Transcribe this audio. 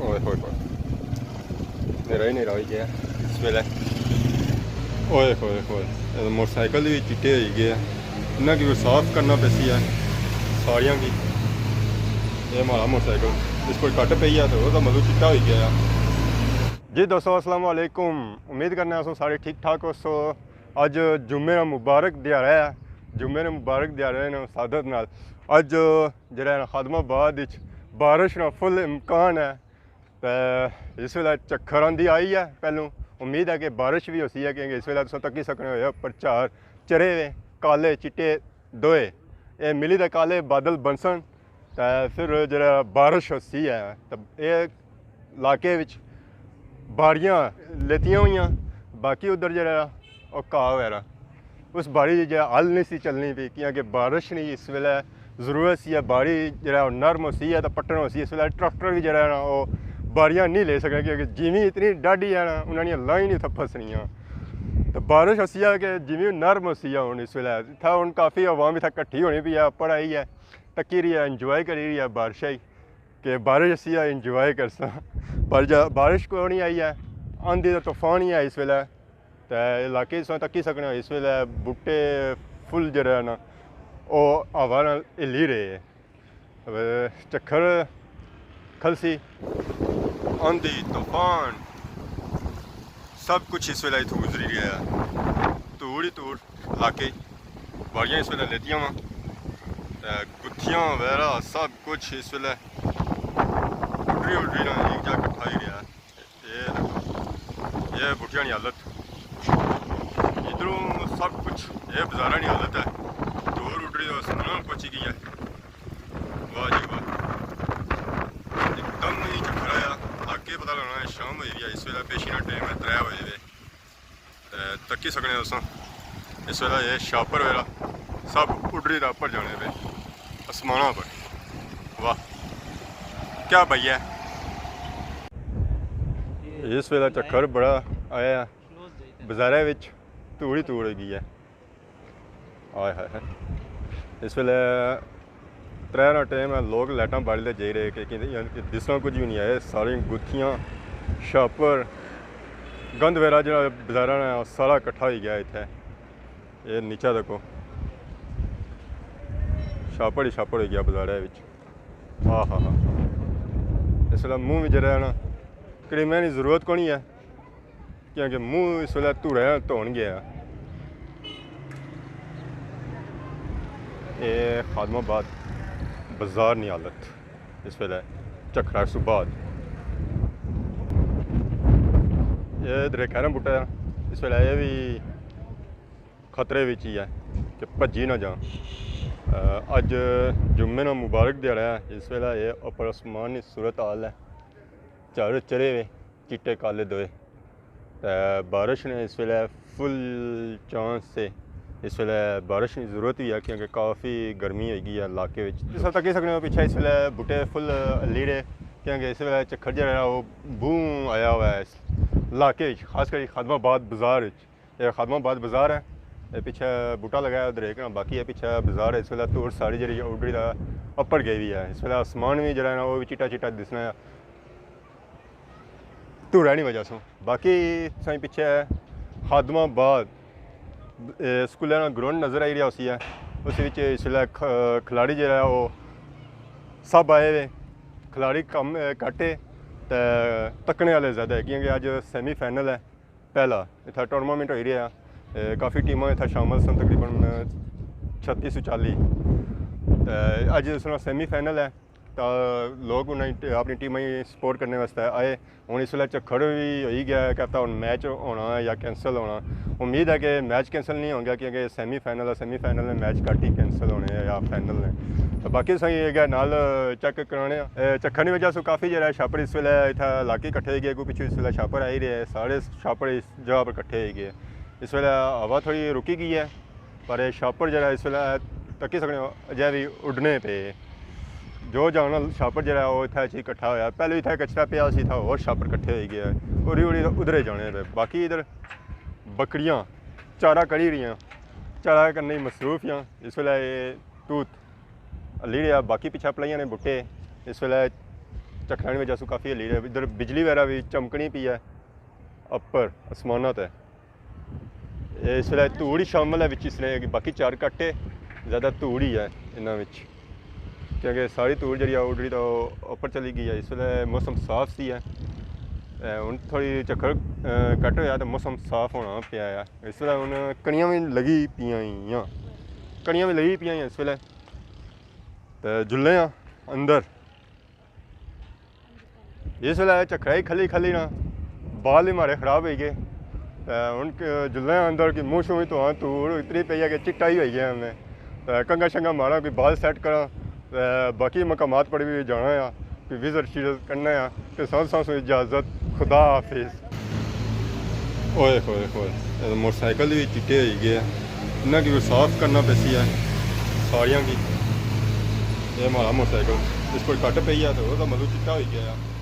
ओए होए होए, मेरा ही नहीं रही गया इस वेले। ओए होए होए, मोटरसाइकिल भी चिट्टे हो गए, इन्हें की साफ करना पैसी है सारिया की। ये हमारा मोटरसाइकिल इस कोई कट पई है तो वह मतलब चिट्टा हो गया। जी दोस्तों अस्सलाम वालेकुम, उम्मीद करने हैं सारे ठीक ठाक हो। सो अज जुम्मे का मुबारक दिहाड़ा है, जुम्मे ने मुबारक दिहाड़े ने सादत नाल अज जरा खादमाबाद बारिश का फुल इम्कान है। तो इस वे चक्कर आंदी आई है, पहलू उम्मीद है कि बारिश भी होती है क्योंकि इस वे तुम तकी सकने हो उपर झार चरे वे काले चिट्टे दोए ये मिली तो काले बादल बनसन तो फिर जरा बारिश होती है। तो ये इलाके बाड़ियाँ लेतियां हुई, बाकी उधर जरा घाह वगैरह उस बाड़ी जो हल नहीं सी चलनी पी क्योंकि बारिश नहीं इस वेले जरूरत सी है। बाड़ी जरा नरम होती है तो पट्टन होती इस वे ट्रैक्टर भी जरा वो बाड़ियाँ नहीं ले सकें क्योंकि जिमी इतनी डाढ़ी है ना, उन्होंने लाइन नहीं था फसनियाँ। तो बारिश होती है कि जिमी नरम होती है। हूँ इस वेले इतना हूँ काफ़ी आवाम इतना कट्ठी होनी पी है, पढ़ाई है तकी रही है, इंजॉय करी रही है बारिश ही कि बारिश असी इंजॉय कर सा। पर जब बारिश को नहीं आई है, आंधी तो तूफान ही है इस वेले। तो इलाके तकी सकने इस वेले बूटे फुल जरा ना वो हवा हिली रहे है। चक्कर खलसी आंधी तूफान सब कुछ इस वेले इतों गुजरी रहा है। धूड़ ही धूड़ इलाके बाड़ियाँ इस वेले लेतियां वा गुत्थियाँ वगैरह सब कुछ इस वेले उड्री उड्री ना एक जगह कट्ठा ही रहा है। ये बूटियां की हालत इधरों सब कुछ, ये बाजारा की हालत है। दूर उड्री तो समुद्र पहुंची गई है। वाह जी वाह, एकदम ही चक्कर आया आगे पता लगना है शाम हुई है। इस वे पेशी का टाइम है 3 बजे तकी सकने इस वे ये शापर वेला सब उड्री का उपर जाने पे आसमाना पर। वाह क्या भैया, इस वे चक्कर बड़ा आया बाजारे धूड़ ही धूड़ हो गई है। आए हाय इस वे 3 का टाइम है, लोग लाइटां बालते जाई रहे कि दिसना कुछ भी नहीं है। सारी गुत्थियाँ शापर गंद वेरा जो बाजारा ने सारा कट्ठा हो गया इतने। ये नीचा देखो शापर ही शापर हो गया बाजारे। हाँ हाँ हाँ, इस वे मूँह भी जरा ना क्रीमें की जरूरत को नहीं है क्योंकि मूँह इस वे धूड़े धोन गया। ये खादमाबाद बाजार की हालत इस वे चक्कर सुबाद। ये दरेखा ना बूटा इस वे ये भी खतरे विच ही है कि भजी ना जा। अज जुम्मे ना मुबारक दिहाड़ा है। इस वे ये उपर आसमान की सूरत हाल है, झाड़ चरे वे चिट्टे काले दोए। बारिश ने इस वे फुल चांस से इस वे बारिश की जरूरत भी है क्योंकि काफ़ी गर्मी हो गई है इलाके। जिस तक ही सकने पिछले इस वे बूटे फुल लीड़े क्योंकि इस वे चक्कर जरा वो बूँ आया हुआ है इस इलाके खासकर खादमाबाद बाजार। ये खादमाबाद बाजार है, ये पीछे बूटा लगाया उधर एक ना, बाकी है पीछे बाजार है। इस वे धूड़ सारी जी उड्री का उपर गई हुई है। इस वे आसमान भी जरा वो भी चिट्टा चिट्टा दिसना है धूड़ा नहीं वजह से। बाकी साई पिछे खादमाबाद स्कूल का ग्राउंड नज़र आई रहा उसी है, उस इस वे खिलाड़ी जो है वो सब आए हुए खिलाड़ी कम घट है तो तकने वाले ज़्यादा है क्योंकि अज सैमी फाइनल है पहला इतना टूर्नामेंट हो रहा है। काफ़ी टीमां इतना शामिल सन तकरीबन 3640। अज उसमें सैमी फाइनल है तो लोग उन्हें अपनी टीम ही सपोर्ट करने वास्ते आए। हूँ इस वे चक्कर भी हो ही गया है कहता हूँ मैच होना है या कैंसल होना। उम्मीद है कि मैच कैंसल नहीं होगा क्योंकि सैमी फाइनल है, सैमी फाइनल में मैच घट ही कैंसल होने हैं या फाइनल ने। तो बाकी सही है नाल चेक कराने चक्कर की वजह से काफ़ी जरा छापड़ इस वे इतना इलाके कट्ठे गए। कोई पिछले इस वे छापड़ आ ही रहे सारे छापड़ इस जगह पर कट्ठे हो गए। इस वे हवा थोड़ी रुकी गई है पर छापड़ जरा इस वे तकी सकने अजय भी उड्डने पे जो जाना छापड़ जरा वो इतना चीज कट्ठा होया। पहले इतना कचरा पिया था और छापड़ कट्ठे हो गए उड़ी उड़ी उधरे जाने पे। बाकी इधर बकरियां चारा करी रही चारा करने मसरूफ हैं इस वे तूत ली रहा। बाकी पिछा पलाइया ने बूटे इस वे ਝੱਖੜਾਂ ਵਿੱਚ ਅਸੂ ਕਾਫੀ ਹਲੀ ਰਿਹਾ ਇੱਧਰ ਬਿਜਲੀ ਵਗੈਰਾ ਵੀ ਚਮਕਣੀ ਪਈ ਹੈ ਉੱਪਰ ਅਸਮਾਨਾਂ ਤੇ ਇਸ ਵੇਲੇ ਧੂੜ ਹੀ ਸ਼ਾਮਲ ਹੈ ਵਿੱਚ ਇਸ ਲਈ ਬਾਕੀ 4 ਘੰਟੇ ਜ਼ਿਆਦਾ ਧੂੜ ਹੀ ਹੈ ਇਹਨਾਂ ਵਿੱਚ ਕਿਉਂਕਿ ਸਾਰੀ ਧੂੜ ਜਿਹੜੀ ਆ ਉਹ ਜਿਹੜੀ ਤਾਂ ਉਹ ਉੱਪਰ ਚਲੀ ਗਈ ਹੈ ਇਸ ਵੇਲੇ ਮੌਸਮ ਸਾਫ਼ ਸੀ ਹੈ ਹੁਣ ਥੋੜ੍ਹੀ ਝੱਖੜ ਘੱਟ ਹੋਇਆ ਤਾਂ ਮੌਸਮ ਸਾਫ਼ ਹੋਣਾ ਪਿਆ ਆ ਇਸ ਵੇਲੇ ਹੁਣ ਕਣੀਆਂ ਵੀ ਲੱਗੀ ਪਈਆਂ ਇਸ ਵੇਲੇ ਤੇ ਜੁੱਲੇ ਆ ਅੰਦਰ ਇਸ ਵੇਲੇ ਝੱਖੜਾ ਹੀ ਖਾਲੀ ਨਾ ਬਾਲ ਹੀ ਮਾਰੇ ਖਰਾਬ ਹੋ ਗਏ ਹੁਣ ਜੁੱਲੇ ਅੰਦਰ ਕਿ ਮੂੰਹ ਸ਼ੂੰ ਤੋਂ ਧੂੜ ਇਤਨੀ ਪਈ ਹੈ ਕਿ ਚਿੱਟਾ ਹੀ ਹੋ ਗਿਆ हमने कंगा शंगा मारा कोई बाल सेट करा बाकी मकामात पर भी जाना है कि विजिट शीट करना है कि सांस इजाज़त खुदा हाफिज़ ओए होए होए मोटरसाइकिल भी चिट्टे हो गए इन्हें की साफ करना पैसी है सारिया की ये हमारा मोटरसाइकिल इस पर कट पई है तो मतलब चिट्टा हो गया